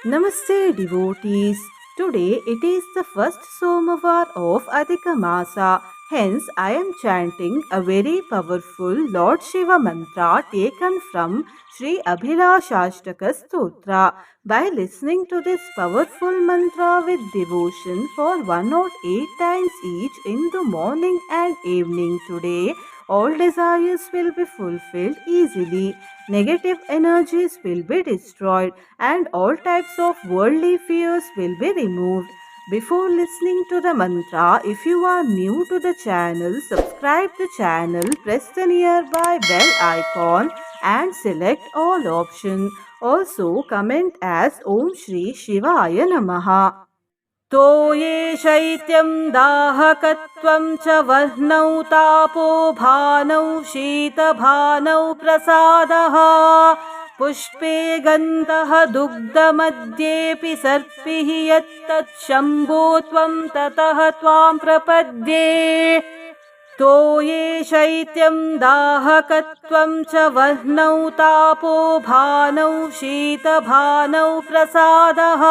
Namaste devotees. Today it is the first Somawar of Adhika Masa. Hence I am chanting a very powerful Lord Shiva mantra taken from Sri Abhilashashtaka Stotra. By listening to this powerful mantra with devotion for 108 times each in the morning and evening today, all desires will be fulfilled easily. Negative energies will be destroyed and all types of worldly fears will be removed. Before listening to the mantra, if you are new to the channel, subscribe the channel, press the nearby bell icon and select all options. Also comment as Om Shri Shivaya Namaha. तोये शैत्यं दाहकत्वं च वह्नौ तापो भानौ शीतभानौ प्रसादः पुष्पे गन्धः दुग्धमध्येऽपि सर्पिः यत्तत् शम्भो त्वं ततः त्वां प्रपद्ये तोये शैत्यं दाहकत्वं च वह्नौ तापो भानौ शीतभानौ प्रसादः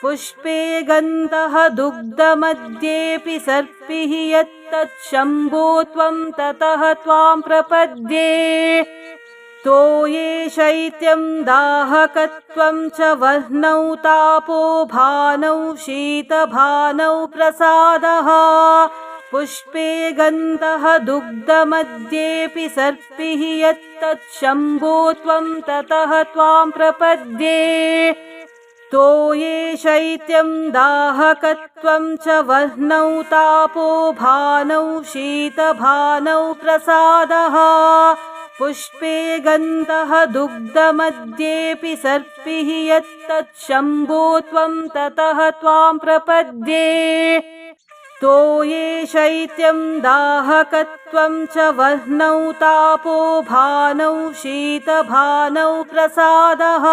पुष्पे गन्धः दुग्धमध्येऽपि सर्पिः यत्तत् शम्भो त्वं ततः त्वां प्रपद्ये तोये शैत्यं दाहकत्वं च वह्नौ तापो भानौ शीतभानौ प्रसादः पुष्पे गन्धः दुग्धमध्येऽपि सर्पिः यत्तत् शम्भो त्वं ततः त्वां प्रपद्ये तोये शैत्यं दाहकत्वं च वह्नौ तापो भानौ शीतभानौ प्रसादः पुष्पे गन्धः दुग्धमध्येऽपि सर्पिः यत्तत् शम्भो त्वं ततः त्वां प्रपद्ये तोये शैत्यं दाहकत्वं च वह्नौ तापो भानौ शीतभानौ प्रसादः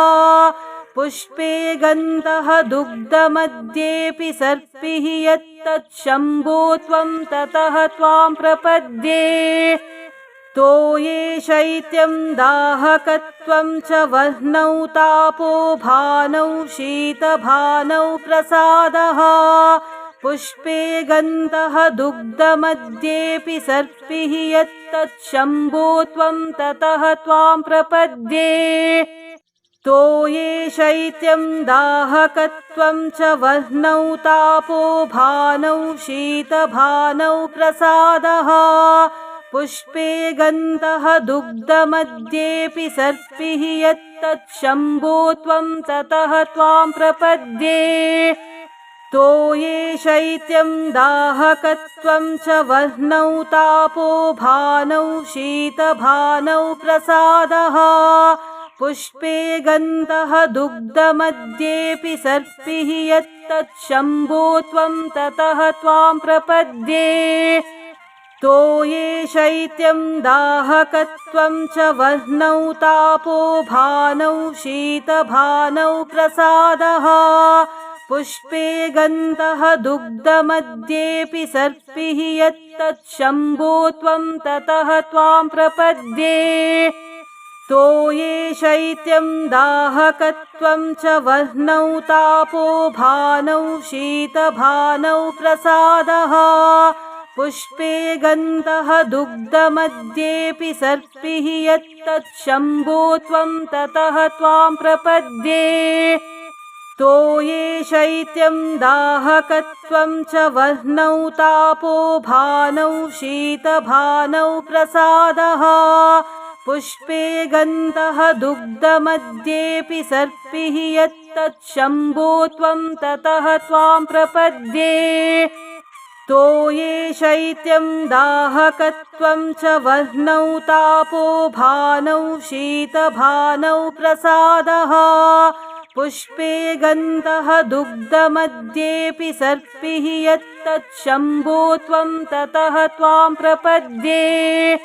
पुष्पे गन्धः दुग्धमध्येऽपि सर्पिः यत्तत् शम्भो त्वं ततः त्वां प्रपद्ये तोये शैत्यं दाहकत्वं च वह्नौ तापो भानौ शीतभानौ प्रसादः पुष्पे गन्धः दुग्धमध्येऽपि सर्पिः यत्तत् शम्भो त्वं ततः त्वां प्रपद्ये तोये शैत्यं दाहकत्वं च वह्नौ तापो भानौ शीतभानौ प्रसादः पुष्पे गन्धः दुग्धमध्येऽपि सर्पिः यत्तत् शम्भो त्वं ततः त्वां प्रपद्ये तोये शैत्यं दाहकत्वं च वह्नौ तापो भानौ शीतभानौ प्रसादः पुष्पे गन्धः दुग्धमध्येऽपि सर्पिः यत्तत् शम्भो त्वं ततः त्वां प्रपद्ये तोये शैत्यं दाहकत्वं च वह्नौ तापो भानौ शीतभानौ प्रसादः पुष्पे गन्धः दुग्धमध्येऽपि सर्पिः यत्तत् शम्भो त्वं ततः त्वां प्रपद्ये तोये शैत्यं दाहकत्वं च वह्नौ तापो भानौ शीतभानौ प्रसादः पुष्पे गन्धः दुग्धमध्येऽपि सर्पिः यत्तत् शम्भो त्वं ततः त्वां प्रपद्ये तोये शैत्यं दाहकत्वं च वह्नौ तापो भानौ शीतभानौ प्रसादः पुष्पे गन्धः दुग्धमध्येऽपि सर्पिः यत्तत् शम्भो त्वं ततः त्वां प्रपद्ये तोये शैत्यं दाहकत्वं च वह्नौ तापो भानौ शीतभानौ प्रसादः पुष्पे गन्धः दुग्धमध्येऽपि सर्पिः यत्तत् शम्भो त्वं ततः त्वां प्रपद्ये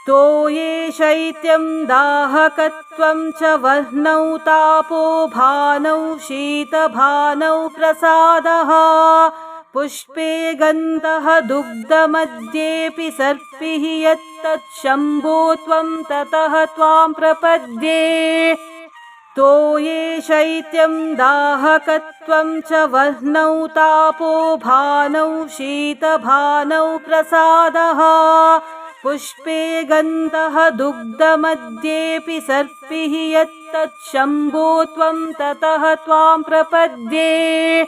तोये शैत्यं दाहकत्वं च वह्नौ तापो भानौ शीतभानौ प्रसादः पुष्पे गन्धः दुग्धमध्येऽपि सर्पिः यत्तत् शम्भो त्वं ततः त्वां प्रपद्ये तोये शैत्यं दाहकत्वं च वह्नौ तापो भानौ शीतभानौ प्रसादः पुष्पे गन्धः दुग्धमध्येऽपि सर्पिः यत्तत् शम्भो त्वं ततः त्वां प्रपद्ये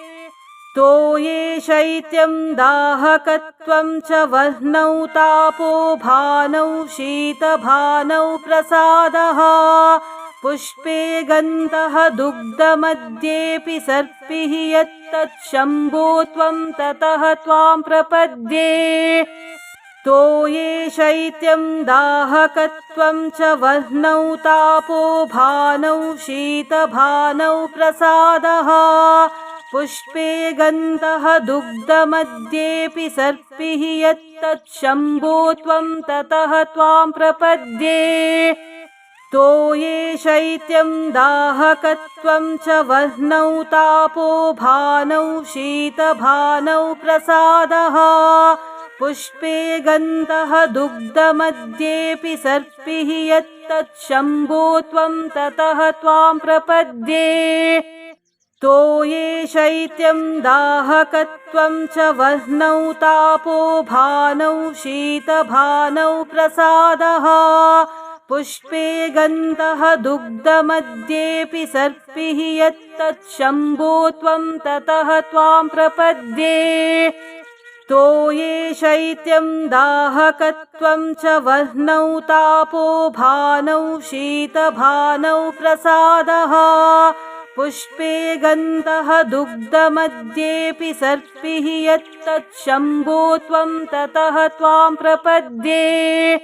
तोये शैत्यं दाहकत्वं च वह्नौ तापो भानौ शीतभानौ प्रसादः पुष्पे गन्धः दुग्धमध्येऽपि सर्पिः यत्तत् शम्भो त्वं ततः त्वां प्रपद्ये तोये शैत्यं दाहकत्वं च वह्नौ तापो भानौ शीतभानौ प्रसादः पुष्पे गन्धः दुग्धमध्येऽपि सर्पिः यत्तत् शम्भो त्वं ततः त्वां प्रपद्ये तोये शैत्यं दाहकत्वं च वह्नौ तापो भानौ शीतभानौ प्रसादः पुष्पे गन्धः दुग्धमध्येऽपि सर्पिः यत्तत् शम्भो त्वं ततः त्वां प्रपद्ये तोये शैत्यं दाहकत्वं च वह्नौ तापो भानौ शीतभानौ प्रसादः पुष्पे गन्धः दुग्धमध्येऽपि सर्पिः यत्तत् शम्भो त्वं ततः त्वां प्रपद्ये तोये शैत्यं दाहकत्वं च वह्नौ तापो भानौ शीतभानौ प्रसादः पुष्पे गन्धः दुग्धमध्येऽपि सर्पिः यत्तत् शम्भो त्वं ततः त्वां प्रपद्ये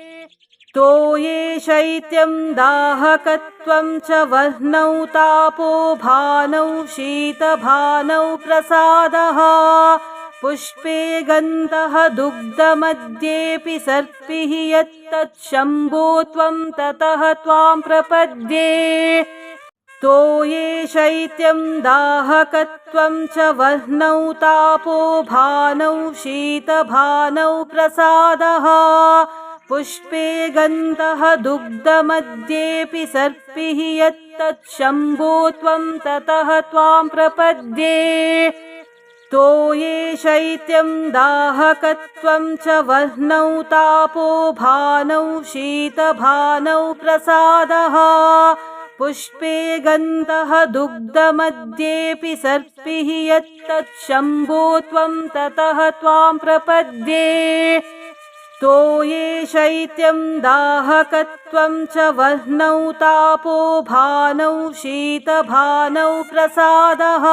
तोये शैत्यं दाहकत्वं च वह्नौ तापो भानौ शीतभानौ प्रसादः पुष्पे गन्धः दुग्धमध्येऽपि सर्पिः यत्तत् शम्भो त्वं ततः त्वां प्रपद्ये तोये शैत्यं दाहकत्वं च वह्नौ तापो भानौ शीतभानौ प्रसादः पुष्पे गन्धः दुग्धमध्येऽपि सर्पिः यत्तत् शम्भो त्वं ततः त्वां प्रपद्ये तोये शैत्यं दाहकत्वं च वह्नौ तापो भानौ शीतभानौ प्रसादः पुष्पे गन्धः दुग्धमध्येऽपि सर्पिः यत्तत् शम्भो त्वं ततः त्वां प्रपद्ये तोये शैत्यं दाहकत्वं च वह्नौ तापो भानौ शीतभानौ प्रसादः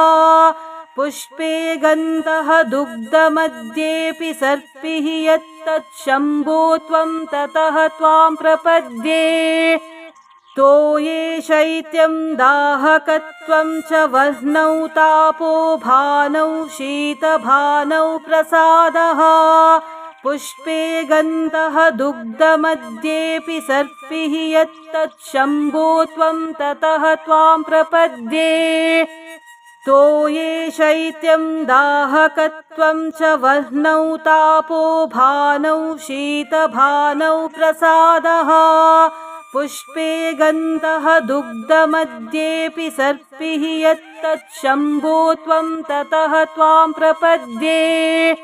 पुष्पे गन्धः दुग्धमध्येऽपि सर्पिः यत्तत् शम्भो त्वं ततः त्वां प्रपद्ये तोये शैत्यं दाहकत्वं च वह्नौ तापो भानौ शीतभानौ प्रसादः पुष्पे गन्धः दुग्धमध्येऽपि सर्पिः यत्तत् शम्भो त्वं ततः त्वां प्रपद्ये तोये शैत्यं दाहकत्वं च वह्नौ तापो भानौ शीतभानौ प्रसादः पुष्पे गन्धः दुग्धमध्येऽपि सर्पिः यत्तत् शम्भो त्वं ततः त्वां प्रपद्ये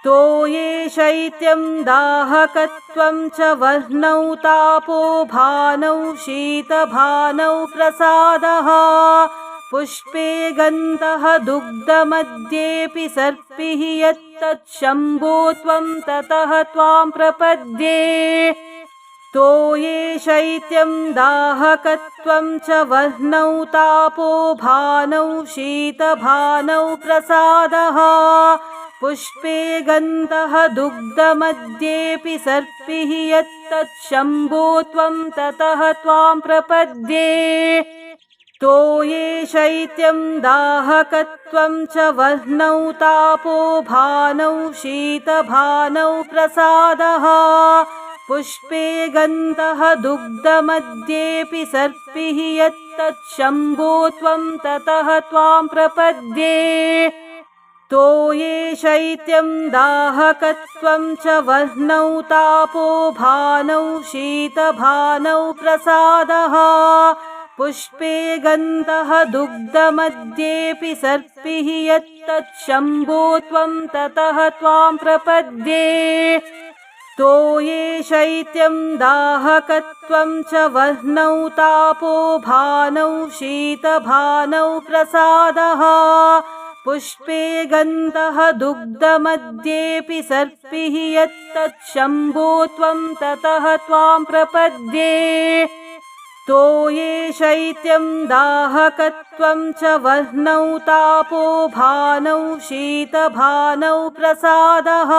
तोये शैत्यं दाहकत्वं च वह्नौ तापो भानौ शीतभानौ प्रसादः पुष्पे गन्धः दुग्धमध्येऽपि सर्पिः यत्तत् शम्भो त्वं ततः त्वां प्रपद्ये तोये शैत्यं दाहकत्वं च वह्नौ तापो भानौ शीतभानौ प्रसादः पुष्पे गन्धः दुग्धमध्येऽपि सर्पिः यत्तत् शम्भो त्वं ततः त्वां प्रपद्ये तोये शैत्यं दाहकत्वं च वह्नौ तापो भानौ शीतभानौ प्रसादः पुष्पे गन्धः दुग्धमध्येऽपि सर्पिः यत्तत् शम्भो त्वं ततः त्वां प्रपद्ये तोये शैत्यं दाहकत्वं च वह्नौ तापो भानौ शीतभानौ प्रसादः पुष्पे गन्धः दुग्धमध्येऽपि सर्पिः यत्तच्छम्भो त्वं ततः त्वां प्रपद्ये तोये शैत्यं दाहकत्वं च वह्नौ तापो भानौ शीतभानौ प्रसादः पुष्पे गन्धः दुग्धमध्येऽपि सर्पिः यत्तच्छम्भो त्वं ततः त्वां प्रपद्ये तोये शैत्यं दाहकत्वं च वह्नौ तापो भानौ शीतभानौ प्रसादः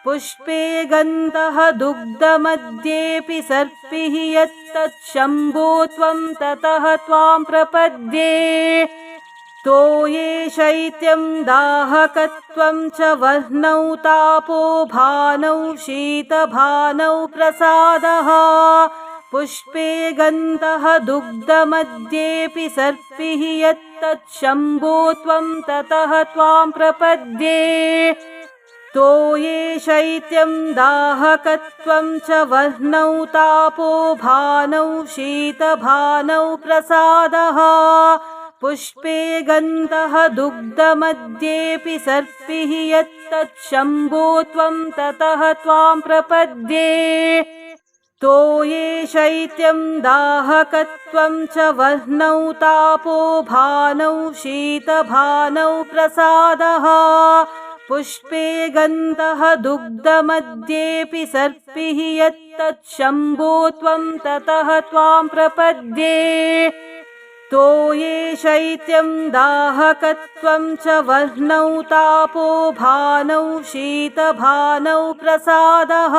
पुष्पे गन्धः दुग्धमध्येऽपि सर्पिः यत्तच्छम्भो त्वं ततः त्वां प्रपद्ये तोये शैत्यं दाहकत्वं च वह्नौ तापो भानौ शीतभानौ प्रसादः पुष्पे गन्धः दुग्धमध्येऽपि सर्पिः यत्तच्छम्भो त्वं ततः त्वां प्रपद्ये तोये शैत्यं दाहकत्वं च वह्नौ तापो भानौ शीतभानौ प्रसादः पुष्पे गन्धः दुग्धमध्येऽपि सर्पिः यत्तच्छम्भो त्वं ततः त्वां प्रपद्ये तोये शैत्यं दाहकत्वं च वह्नौ तापो भानौ शीतभानौ प्रसादः पुष्पे गन्धः दुग्धमध्येऽपि सर्पिः यत्तच्छम्भो त्वं ततः त्वां प्रपद्ये तोये शैत्यं दाहकत्वं च वह्नौ तापो भानौ शीतभानौ प्रसादः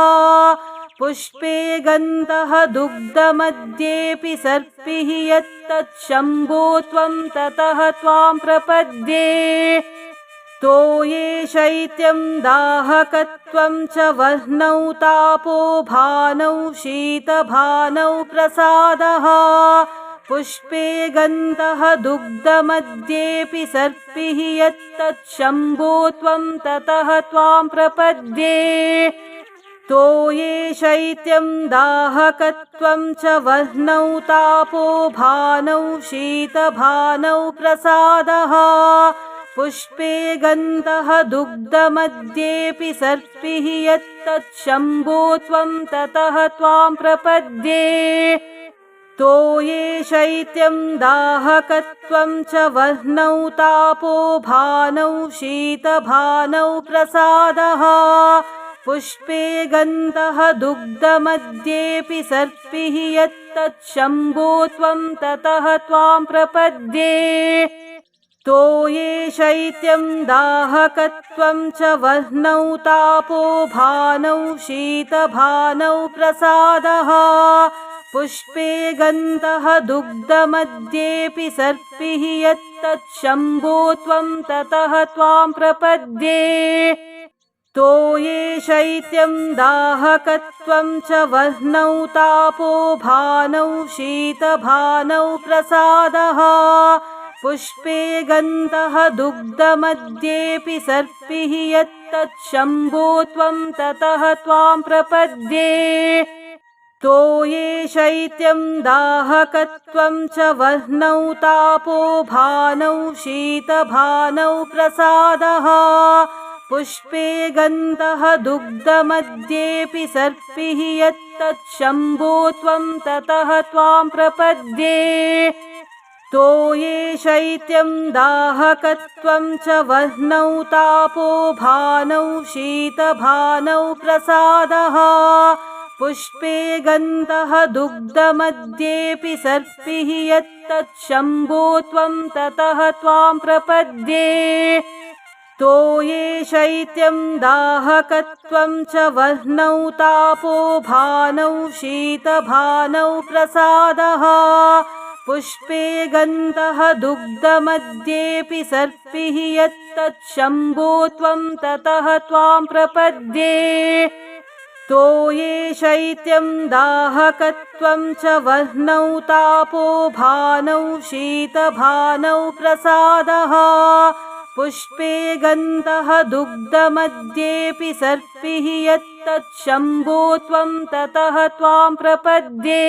पुष्पे गन्धः दुग्धमध्येऽपि सर्पिः यत्तच्छम्भो त्वं ततः त्वां प्रपद्ये तोये शैत्यं दाहकत्वं च वह्नौ तापो भानौ शीतभानौ प्रसादः पुष्पे गन्धः दुग्धमध्येऽपि सर्पिः यत्तच्छम्भो त्वं ततः त्वां प्रपद्ये तोये शैत्यं दाहकत्वं च वह्नौ तापो भानौ शीतभानौ प्रसादः पुष्पे गन्धः दुग्धमध्येऽपि सर्पिः यत्तच्छम्भो त्वं ततः त्वां प्रपद्ये तोये शैत्यं दाहकत्वं च वह्नौ तापो भानौ शीतभानौ प्रसादः पुष्पे गन्धः दुग्धमध्येऽपि सर्पिः यत्तच्छम्भो त्वं ततः त्वां प्रपद्ये तोये शैत्यं दाहकत्वं च वह्नौ तापो भानौ शीतभानौ प्रसादः पुष्पे गन्धः दुग्धमध्येऽपि सर्पिः यत्तच्छम्भो त्वं ततः त्वां प्रपद्ये तोये शैत्यं दाहकत्वं च वह्नौ तापो भानौ शीतभानौ प्रसादः पुष्पे गन्धः दुग्धमध्येऽपि सर्पिः यत्तच्छम्भो त्वं ततः त्वां प्रपद्ये तोये शैत्यं दाहकत्वं च वह्नौ तापो भानौ शीतभानौ प्रसादः पुष्पे गन्धः दुग्धमध्येऽपि सर्पिः यत्तच्छम्भो त्वं ततः त्वां प्रपद्ये तोये शैत्यं दाहकत्वं च वह्नौ तापो भानौ शीतभानौ प्रसादः पुष्पे गन्धः दुग्धमध्येऽपि सर्पिः यत्तच्छम्भो त्वं ततः त्वां प्रपद्ये तोये शैत्यं दाहकत्वं च वह्नौ तापो भानौ शीतभानौ प्रसादः पुष्पे गन्धः दुग्धमध्येऽपि सर्पिः यत्तच्छम्भो त्वं ततः त्वां प्रपद्ये तोये शैत्यं दाहकत्वं च वह्नौ तापो भानौ शीतभानौ प्रसादः पुष्पे गन्धः दुग्धमध्येऽपि सर्पिः यत्तच्छम्भो त्वं ततः त्वां प्रपद्ये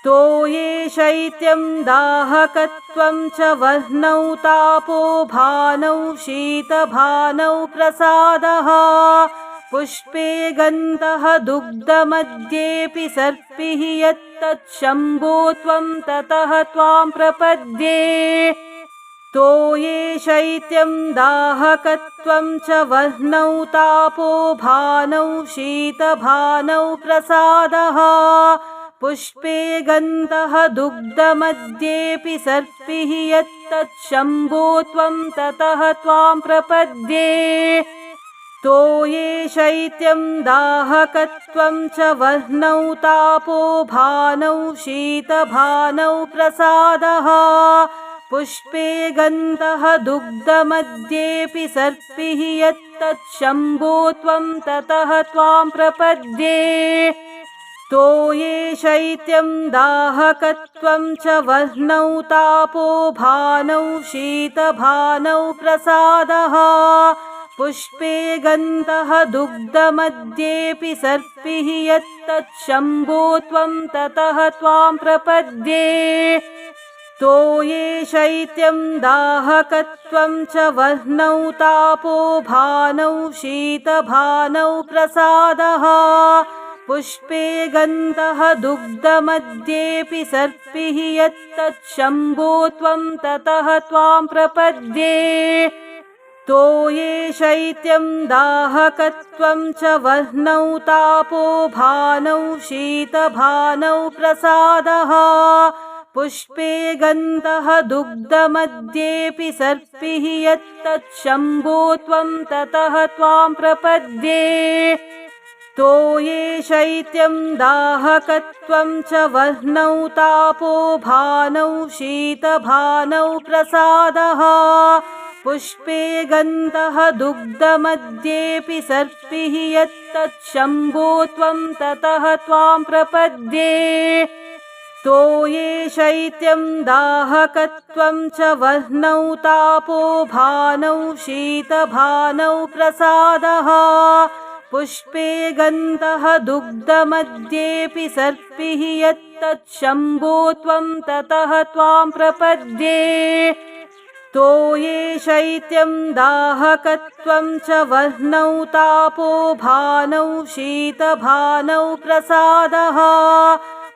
तोये शैत्यं दाहकत्वं च वह्नौ तापो भानौ शीतभानौ प्रसादः पुष्पे गन्धः दुग्धमध्येऽपि सर्पिः यत्तच्छम्भो त्वं ततः त्वां प्रपद्ये तोये शैत्यं दाहकत्वं च वह्नौ तापो भानौ शीतभानौ प्रसादः पुष्पे गन्धः दुग्धमध्येऽपि सर्पिः यत्तच्छम्भो त्वं ततः त्वां प्रपद्ये तोये शैत्यं दाहकत्वं च वह्नौ तापो भानौ शीतभानौ प्रसादः पुष्पे गन्धः दुग्धमध्येऽपि सर्पिः यत्तच्छम्भो त्वं ततः त्वां प्रपद्ये तोये शैत्यं दाहकत्वं च वह्नौ तापो भानौ शीतभानौ प्रसादः पुष्पे गन्धः दुग्धमध्येऽपि सर्पिः यत्तच्छम्भो त्वं ततः त्वां प्रपद्ये तोये शैत्यं दाहकत्वं च वह्नौ तापो भानौ शीतभानौ प्रसादः पुष्पे गन्धः दुग्धमध्येऽपि सर्पिः यत्तच्छम्भो त्वं ततः त्वां प्रपद्ये तोये शैत्यं दाहकत्वं च वह्नौ तापो भानौ शीतभानौ प्रसादः पुष्पे गन्धः दुग्धमध्येऽपि सर्पिः यत्तच्छम्भो त्वं ततः त्वां प्रपद्ये तोये शैत्यं दाहकत्वं च वह्नौ तापो भानौ शीतभानौ प्रसादः पुष्पे गन्धः दुग्धमध्येऽपि सर्पिः यत्तच्छम्भो त्वं ततः त्वां प्रपद्ये तोये शैत्यं दाहकत्वं च वह्नौ तापो भानौ शीतभानौ प्रसादः पुष्पे गन्धः दुग्धमध्येऽपि सर्पिः यत्तच्छम्भो त्वं ततः त्वां प्रपद्ये तोये शैत्यं दाहकत्वं च वह्नौ तापो भानौ शीतभानौ प्रसादः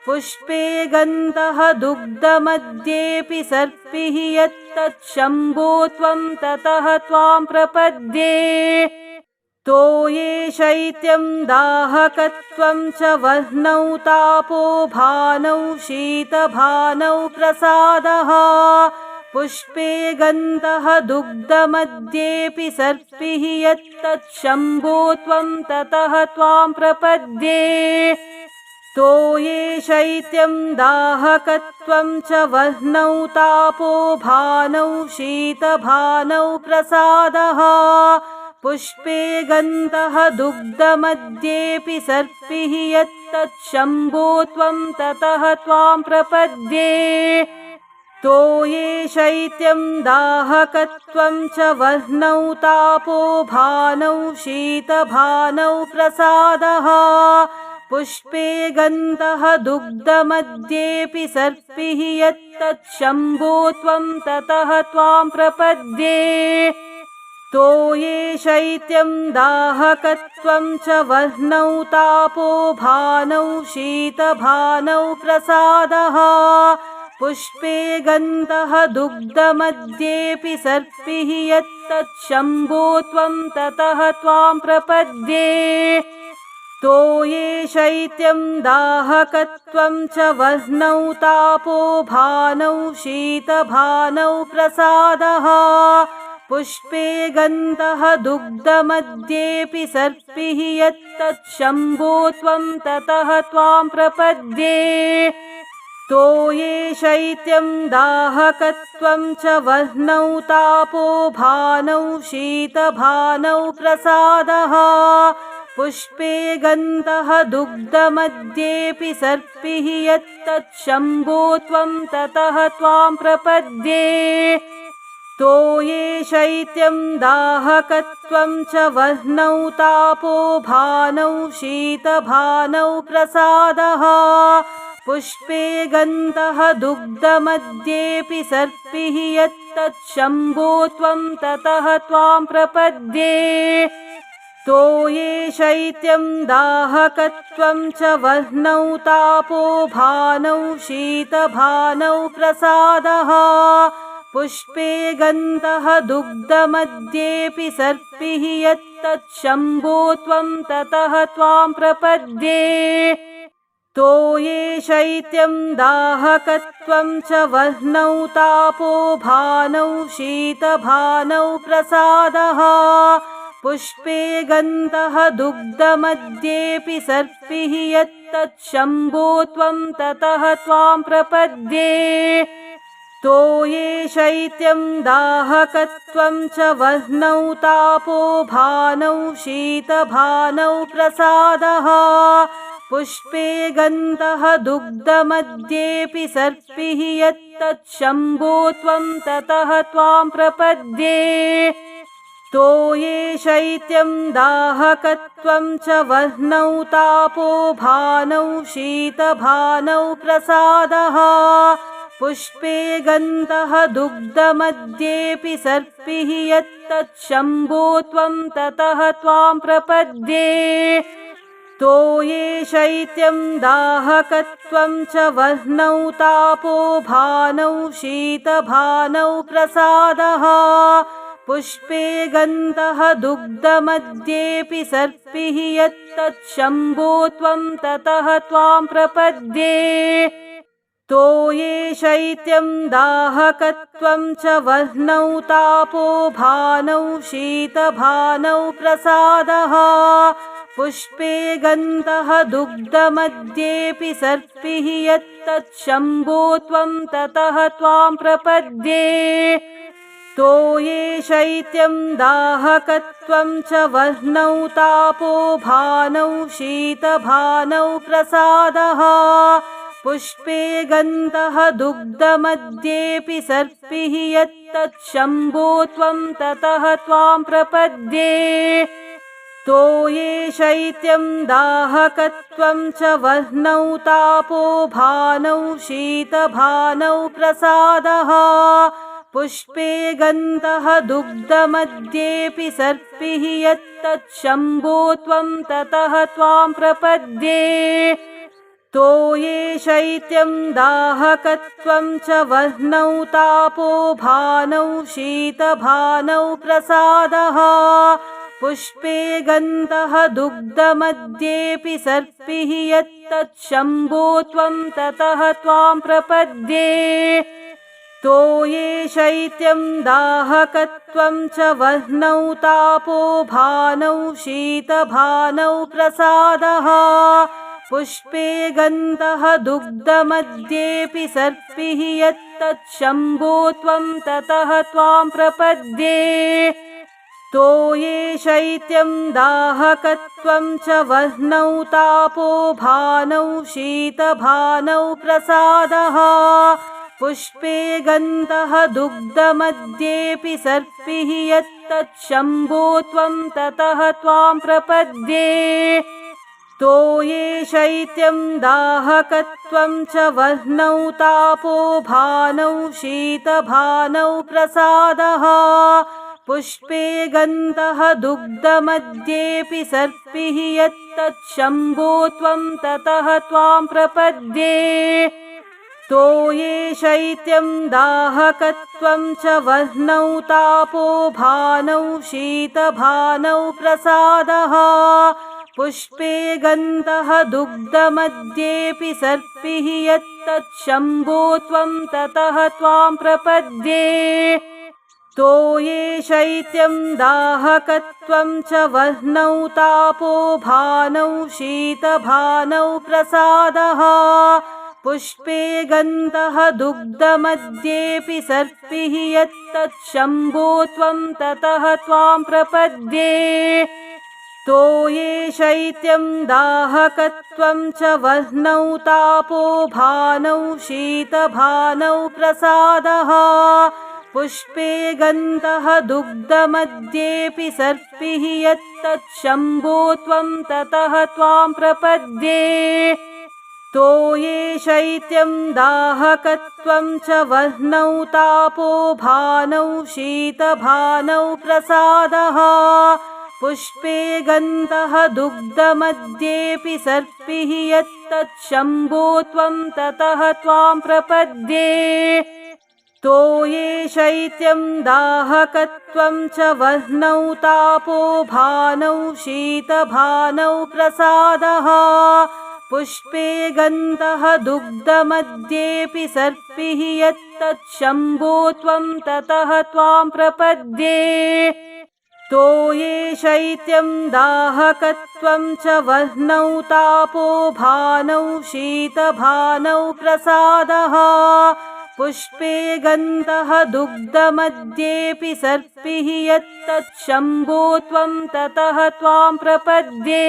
पुष्पे गन्धः दुग्धमध्येऽपि सर्पिः यत्तच्छम्भो त्वं ततः त्वां प्रपद्ये तोये शैत्यं दाहकत्वं च वह्नौ तापो भानौ शीतभानौ प्रसादः पुष्पे गन्धः दुग्धमध्येऽपि सर्पिः यत्तच्छम्भो त्वं ततः त्वां प्रपद्ये तोये शैत्यं दाहकत्वं च वह्नौ तापो भानौ शीतभानौ प्रसादः पुष्पे गन्धः दुग्धमध्येऽपि सर्पिः यत्तच्छम्भो त्वं ततः त्वां प्रपद्ये तोये शैत्यं दाहकत्वं च वह्नौ तापो भानौ शीतभानौ प्रसादः पुष्पे गन्धः दुग्धमध्येऽपि सर्पिः यत्तच्छम्भो त्वं ततः त्वां प्रपद्ये तोये शैत्यं दाहकत्वं च वह्नौ तापो भानौ शीतभानौ प्रसादः पुष्पे गन्धः दुग्धमध्येऽपि सर्पिः यत्तच्छम्भो त्वं ततः त्वां प्रपद्ये तोये शैत्यं दाहकत्वं च वह्नौ तापो भानौ शीतभानौ प्रसादः पुष्पे गन्धः दुग्धमध्येऽपि सर्पिः यत्तच्छम्भो त्वं ततः त्वां प्रपद्ये तोये शैत्यं दाहकत्वं च वह्नौ तापो भानौ शीतभानौ प्रसादः पुष्पे गन्धः दुग्धमध्येऽपि सर्पिः यत्तच्छम्भो त्वं ततः त्वां प्रपद्ये तोये शैत्यं दाहकत्वं च वह्नौ तापो भानौ शीतभानौ प्रसादः पुष्पे गन्धः दुग्धमध्येऽपि सर्पिः यत्तत् शम्भो त्वं ततः त्वां प्रपद्ये तोये शैत्यं दाहकत्वं च वह्नौ तापो भानौ शीतभानौ प्रसादः पुष्पे गन्धः दुग्धमध्येऽपि सर्पिः यत्तत् शम्भो त्वं ततः त्वां प्रपद्ये तोये शैत्यं दाहकत्वं च वह्नौ तापो भानौ शीतभानौ प्रसादः पुष्पे गन्धः दुग्धमध्येऽपि सर्पिः यत्तत् शम्भो त्वं ततः त्वां प्रपद्ये तोये शैत्यं दाहकत्वं च वह्नौ तापो भानौ शीतभानौ प्रसादः पुष्पे गन्धः दुग्धमध्येऽपि सर्पिः यत्तत् शम्भो त्वं ततः त्वां प्रपद्ये तोये शैत्यं दाहकत्वं च वह्नौ तापो भानौ शीतभानौ प्रसादः पुष्पे गन्धः दुग्धमध्येऽपि सर्पिः यत्तत् शम्भो त्वं ततः त्वां प्रपद्ये तोये शैत्यं दाहकत्वं च वह्नौ तापो भानौ शीतभानौ प्रसादः पुष्पे गन्धः दुग्धमध्येऽपि सर्पिः यत्तत् शम्भो त्वं ततः त्वां प्रपद्ये तोये शैत्यं दाहकत्वं च वह्नौ तापो भानौ शीतभानौ प्रसादः पुष्पे गन्धः दुग्धमध्येऽपि सर्पिः यत्तत् शम्भो त्वं ततः त्वां प्रपद्ये तोये शैत्यं दाहकत्वं च वह्नौ तापो भानौ शीतभानौ प्रसादः पुष्पे गन्धः दुग्धमध्येऽपि सर्पिः यत्तत् शम्भो त्वं ततः त्वां प्रपद्ये तोये शैत्यं दाहकत्वं च वह्नौ तापो भानौ शीतभानौ प्रसादः पुष्पे गन्धः दुग्धमध्येऽपि सर्पिः यत्तत् शम्भो त्वं ततः त्वां प्रपद्ये तोये शैत्यं दाहकत्वं च वह्नौ तापो भानौ शीतभानौ प्रसादः पुष्पे गन्धः दुग्धमध्येऽपि सर्पिः यत्तत् शम्भो त्वं ततः त्वां प्रपद्ये तोये शैत्यं दाहकत्वं च वह्नौ तापो भानौ शीतभानौ प्रसादः पुष्पे गन्धः दुग्धमध्येऽपि सर्पिः यत्तत् शम्भो त्वं ततः त्वां प्रपद्ये तोये शैत्यं दाहकत्वं च वह्नौ तापो भानौ शीतभानौ प्रसादः पुष्पे गन्धः दुग्धमध्येऽपि सर्पिः यत्तत् शम्भो त्वं ततः त्वां प्रपद्ये तोये शैत्यं दाहकत्वं च वह्नौ तापो भानौ शीतभानौ प्रसादः पुष्पे गन्धः दुग्धमध्येऽपि सर्पिः यत्तत् शम्भो त्वं ततः त्वां प्रपद्ये तोये शैत्यं दाहकत्वं च वह्नौ तापो भानौ शीतभानौ प्रसादः पुष्पे गन्धः दुग्धमध्येऽपि सर्पिः यत्तत् शम्भो त्वं ततः त्वां प्रपद्ये तोये शैत्यं दाहकत्वं च वह्नौ तापो भानौ शीतभानौ प्रसादः पुष्पे गन्धः दुग्धमध्येऽपि सर्पिः यत्तत् शम्भो त्वं ततः त्वां प्रपद्ये तोये शैत्यं दाहकत्वं च वह्नौ तापो भानौ शीतभानौ प्रसादः पुष्पे गन्धः दुग्धमध्येऽपि सर्पिः यत्तत् शम्भो त्वं ततः त्वां प्रपद्ये तोये शैत्यं दाहकत्वं च वह्नौ तापो भानौ शीतभानौ प्रसादः पुष्पे गन्धः दुग्धमध्येऽपि सर्पिः यत्तत् शम्भो त्वं ततः त्वां प्रपद्ये तोये शैत्यं दाहकत्वं च वह्नौ तापो भानौ शीतभानौ प्रसादः पुष्पे गन्धः दुग्धमध्येऽपि सर्पिः यत्तत् शम्भो त्वं ततः त्वां प्रपद्ये तोये शैत्यं दाहकत्वं च वह्नौ तापो भानौ शीतभानौ प्रसादः पुष्पे गन्धः दुग्धमध्येऽपि सर्पिः यत्तत् शम्भो त्वं ततः त्वां प्रपद्ये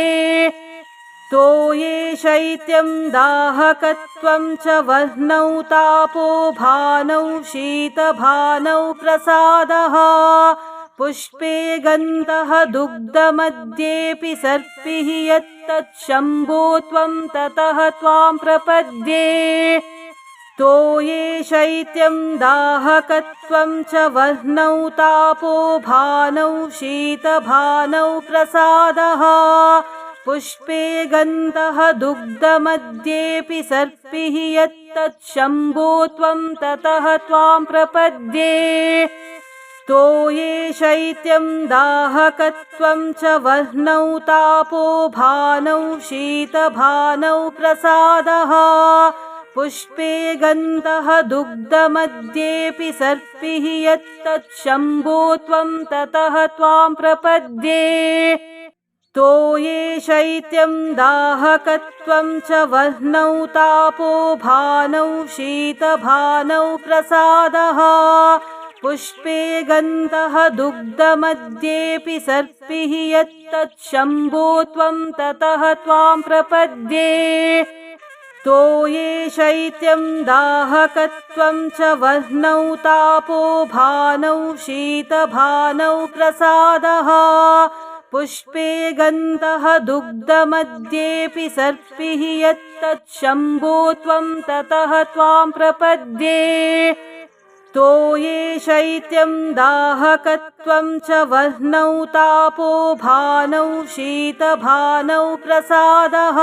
तोये शैत्यं दाहकत्वं च वह्नौ तापो भानौ शीतभानौ प्रसादः पुष्पे गन्धः दुग्धमध्येऽपि सर्पिः यत्तत् शम्भो त्वं ततः त्वां प्रपद्ये तोये शैत्यं दाहकत्वं च वह्नौ तापो भानौ शीतभानौ प्रसादः पुष्पे गन्धः दुग्धमध्येऽपि सर्पिः यत्तत् शम्भो त्वं ततः त्वां प्रपद्ये तोये शैत्यं दाहकत्वं च वह्नौ तापो भानौ शीतभानौ प्रसादः पुष्पे गन्धः दुग्धमध्येऽपि सर्पिः यत्तत् शम्भो त्वं ततः त्वां प्रपद्ये तोये शैत्यं दाहकत्वं च वह्नौ तापो भानौ शीतभानौ प्रसादः पुष्पे गन्धः दुग्धमध्येऽपि सर्पिः यत्तत् शम्भो त्वं ततः त्वां प्रपद्ये तोये शैत्यं दाहकत्वं च वह्नौ तापो भानौ शीतभानौ प्रसादः पुष्पे गन्धः दुग्धमध्येऽपि सर्पिः यत्तत् शम्भो त्वं ततः त्वां प्रपद्ये तोये शैत्यं दाहकत्वं च वह्नौ तापो भानौ शीतभानौ प्रसादः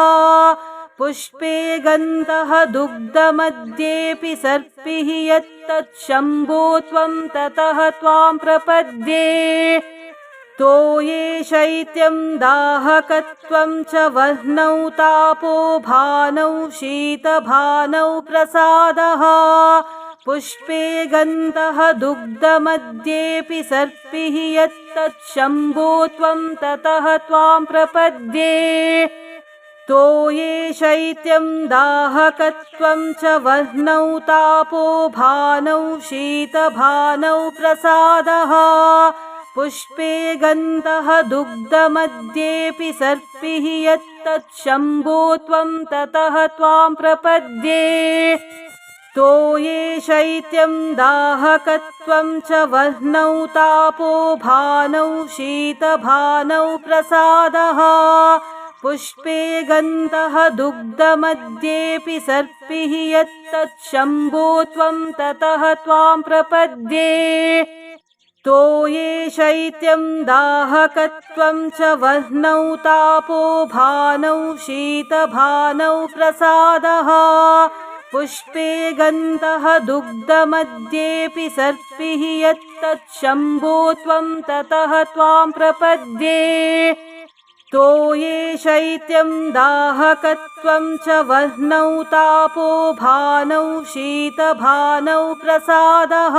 पुष्पे गन्धः दुग्धमध्येऽपि सर्पिः यत्तत् शम्भो त्वं ततः त्वां प्रपद्ये तोये शैत्यं दाहकत्वं च वह्नौ तापो भानौ शीतभानौ प्रसादः पुष्पे गन्धः दुग्धमध्येऽपि सर्पिः यत्तत् शम्भो त्वं ततः त्वां प्रपद्ये तोये शैत्यं दाहकत्वं च वह्नौ तापो भानौ शीतभानौ प्रसादः पुष्पे गन्धः दुग्धमध्येऽपि सर्पिः यत्तत् शम्भो त्वं ततः त्वां प्रपद्ये तोये शैत्यं दाहकत्वं च वह्नौ तापो भानौ शीतभानौ प्रसादः पुष्पे गन्धः दुग्धमध्येऽपि सर्पिः यत्तत् शम्भो त्वं ततः त्वां प्रपद्ये तोये शैत्यं दाहकत्वं च वह्नौ तापो भानौ शीतभानौ प्रसादः पुष्पे गन्धः दुग्धमध्येऽपि सर्पिः यत्तत् शम्भो त्वं ततः त्वां प्रपद्ये तोये शैत्यं दाहकत्वं च वह्नौ तापो भानौ शीतभानौ प्रसादः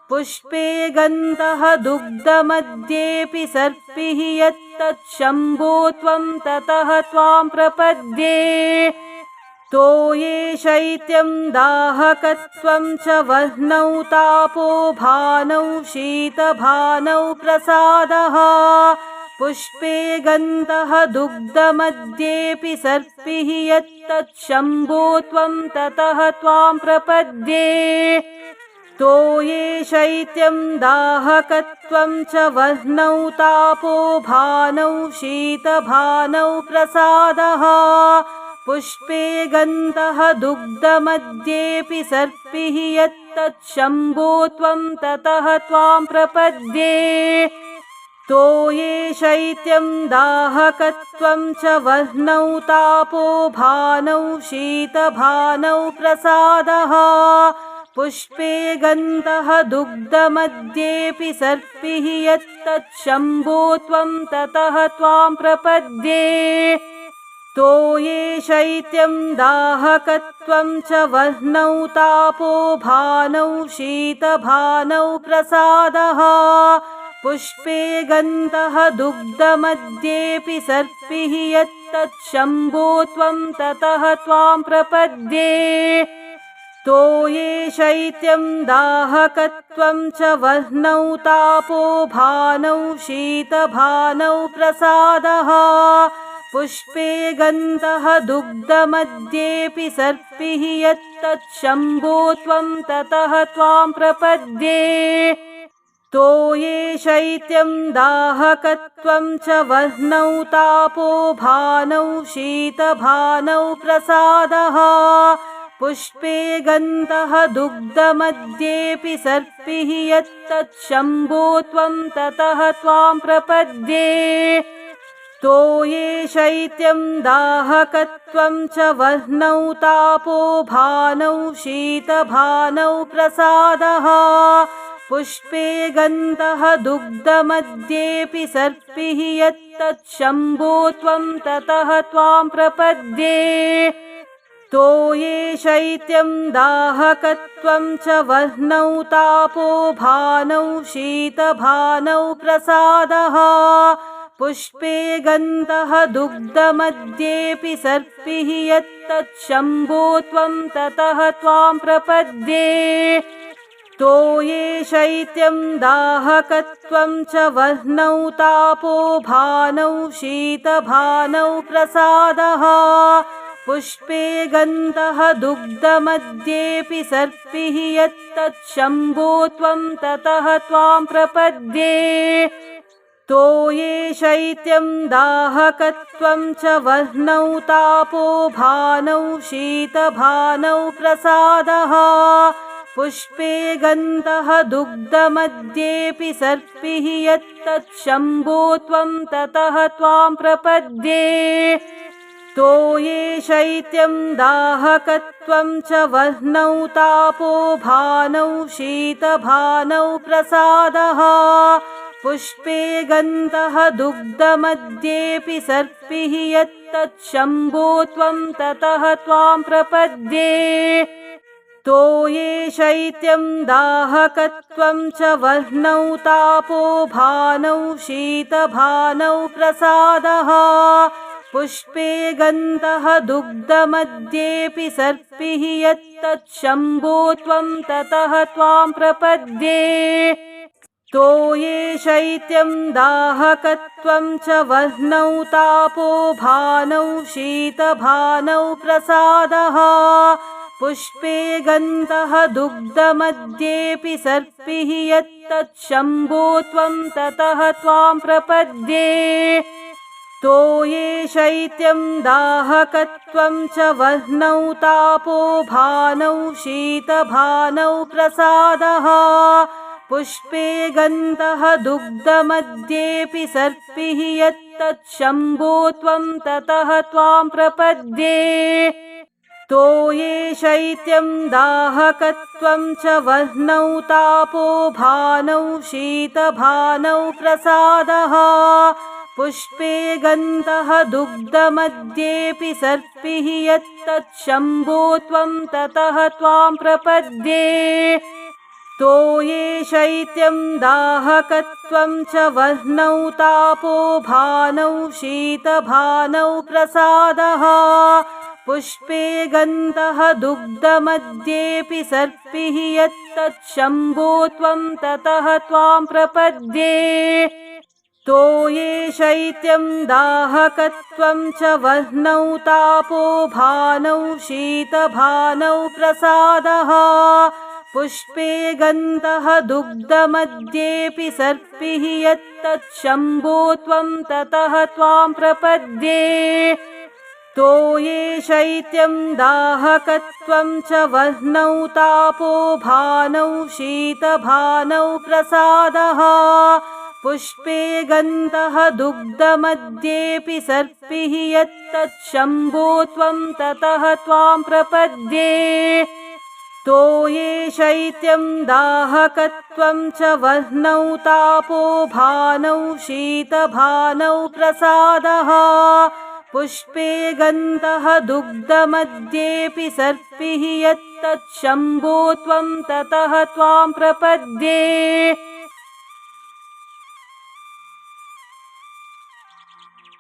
पुष्पे गन्धः दुग्धमध्येऽपि सर्पिः यत्तत् शम्भो त्वं ततः त्वां प्रपद्ये तोये शैत्यं दाहकत्वं च वह्नौ तापो भानौ शीतभानौ प्रसादः पुष्पे गन्धः दुग्धमध्येऽपि सर्पिः यत्तत् शम्भो त्वं ततः त्वां प्रपद्ये तोये शैत्यं दाहकत्वं च वह्नौ तापो भानौ शीतभानौ प्रसादः पुष्पे गन्धः दुग्धमध्येऽपि सर्पिः यत्तच्छम्भो त्वं ततः त्वां प्रपद्ये तोये शैत्यं दाहकत्वं च वह्नौ तापो भानौ शीतभानौ प्रसादः पुष्पे गन्धः दुग्धमध्येऽपि सर्पिः यत्तच्छम्भो त्वं ततः त्वां प्रपद्ये तोये शैत्यं दाहकत्वं च वह्नौ तापो भानौ शीतभानौ प्रसादः पुष्पे गन्धः दुग्धमध्येऽपि सर्पिः यत्तच्छम्भो त्वं ततः त्वां प्रपद्ये तोये शैत्यं दाहकत्वं च वह्नौ तापो भानौ शीतभानौ प्रसादः पुष्पे गन्धः दुग्धमध्येऽपि सर्पिः यत्तच्छम्भो त्वं ततः त्वां प्रपद्ये तोये शैत्यं दाहकत्वं च वह्नौ तापो भानौ शीतभानौ प्रसादः पुष्पे गन्धः दुग्धमध्येऽपि सर्पिः यत्तच्छम्भो त्वं ततः त्वां प्रपद्ये तोये शैत्यं दाहकत्वं च वह्नौ तापो भानौ शीतभानौ प्रसादः पुष्पे गन्धः दुग्धमध्येऽपि सर्पिः यत्तच्छम्भो त्वं ततः त्वां प्रपद्ये तोये शैत्यं दाहकत्वं च वह्नौ तापो भानौ शीतभानौ प्रसादः पुष्पे गन्धः दुग्धमध्येऽपि सर्पिः यत्तच्छम्भो त्वं ततः त्वां प्रपद्ये तोये शैत्यं दाहकत्वं च वह्नौ तापो भानौ शीतभानौ प्रसादः पुष्पे गन्धः दुग्धमध्येऽपि सर्पिः यत्तच्छम्भो त्वं ततः त्वां प्रपद्ये तोये शैत्यं दाहकत्वं च वह्नौ तापो भानौ शीतभानौ प्रसादः पुष्पे गन्धः दुग्धमध्येऽपि सर्पिः यत्तच्छम्भो त्वं ततः त्वां प्रपद्ये तोये शैत्यं दाहकत्वं च वह्नौ तापो भानौ शीतभानौ प्रसादः पुष्पे गन्धः दुग्धमध्येऽपि सर्पिः यत्तच्छम्भो त्वं ततः त्वां प्रपद्ये तोये शैत्यं दाहकत्वं च वह्नौ तापो भानौ शीतभानौ प्रसादः पुष्पे गन्धः दुग्धमध्येऽपि सर्पिः यत्तच्छम्भो त्वं ततः त्वां प्रपद्ये तोये शैत्यं दाहकत्वं च वह्नौ तापो भानौ शीतभानौ प्रसादः पुष्पे गन्धः दुग्धमध्येऽपि सर्पिः यत्तच्छम्भो त्वं ततः त्वां प्रपद्ये तोये शैत्यं दाहकत्वं च वह्नौ तापो भानौ शीतभानौ प्रसादः पुष्पे गन्धः दुग्धमध्येऽपि सर्पिः यत्तच्छम्भो त्वं ततः त्वां प्रपद्ये तोये शैत्यं दाहकत्वं च वह्नौ तापो भानौ शीतभानौ प्रसादः पुष्पे गन्धः दुग्धमध्येऽपि सर्पिः यत्तच्छम्भो त्वं ततः त्वां प्रपद्ये तोये शैत्यं दाहकत्वं च वह्नौ तापो भानौ शीतभानौ प्रसादः पुष्पे गन्धः दुग्धमध्येऽपि सर्पिः यत्तच्छम्भो त्वं ततः त्वां प्रपद्ये तोये शैत्यं दाहकत्वं च वह्नौ तापो भानौ शीतभानौ प्रसादः पुष्पे गन्धः दुग्धमध्येऽपि सर्पिः यत्तच्छम्भो त्वं ततः त्वां प्रपद्ये तोये शैत्यं दाहकत्वं च वह्नौ तापो भानौ शीतभानौ प्रसादः पुष्पे गन्धः दुग्धमध्येऽपि सर्पिः यत्तच्छम्भो त्वं ततः त्वां प्रपद्ये तोये शैत्यं दाहकत्वं च वह्नौ तापो भानौ शीतभानौ प्रसादः पुष्पे गन्धः दुग्धमध्येऽपि सर्पिः यत्तच्छम्भो त्वं ततः त्वां प्रपद्ये।